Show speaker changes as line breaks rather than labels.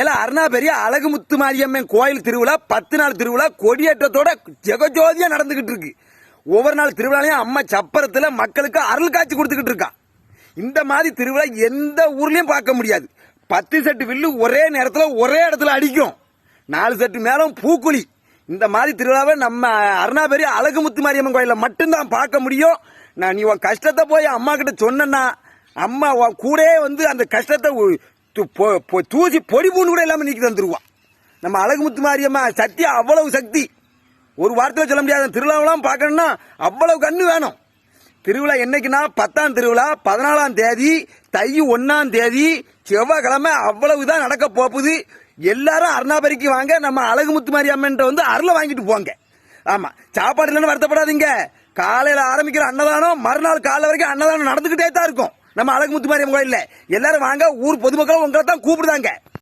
எல்லாம் அருணாபெரிய அழகுமுத்து மாரியம்மன் கோயில் திருவிழா 10 நாள் திருவிழா கொடியேற்றத்தோட ஜெகஜோதியா நடந்துகிட்டு இருக்கு. ஒவ்வொரு நாள் திருவிழாலையும் அம்மா சப்பரத்துல மக்களுக்கு அருள் காட்சி கொடுத்துக்கிட்டு இருக்கா. இந்த மாதிரி திருவிழா எந்த ஊர்லயும் பார்க்க முடியாது. 10 செட்டு வில்லு ஒரே நேரத்துல ஒரே இடத்துல அடிக்கும். 4 செட்டு மேலும் பூக்குழி. இந்த மாதிரி திருவிழாவை நம்ம அருணாபெரிய அழகுமுத்து மாரியம்மன் கோயில மட்டும்தான் பார்க்க முடியும். நீ உன் கஷ்டத்தை போய் அம்மா கிட்ட சொன்னா அம்மா உன் கூட வந்து அந்த கஷ்டத்தை தூசி பொடி பூண்டு கூட இல்லாம நீக்கி தந்துருவான். நம்ம அழகுமுத்து மாரியம்மா சக்தி அவ்வளவு சக்தி. ஒரு வார்த்தையில சொல்ல முடியாது. திருவிழாவெல்லாம் பார்க்கணும்னா அவ்வளவு கண்ணு வேணும். திருவிழா என்னைக்குன்னா 10ஆம் திருவிழா 14ஆம் தேதி தை 1ஆம் தேதி செவ்வாய்க்கிழமை அவ்வளவுதான் நடக்க போகுது. எல்லாரும் அருணாபெரிக்கு வாங்க, நம்ம அழகுமுத்து மாரியம்மன் வந்து அருளை வாங்கிட்டு போங்க. ஆமா, சாப்பாடு இல்லைன்னு வருத்தப்படாதீங்க. காலையில ஆரம்பிக்கிற அன்னதானம் மறுநாள் காலை வரைக்கும் அன்னதானம் நடந்துகிட்டே தான் இருக்கும். நம்ம அழகுமுத்து மாரியம்மன் கோயில்ல எல்லாரும் வாங்க. ஊர் பொதுமக்களும் உங்களை தான் கூப்பிடுதாங்க.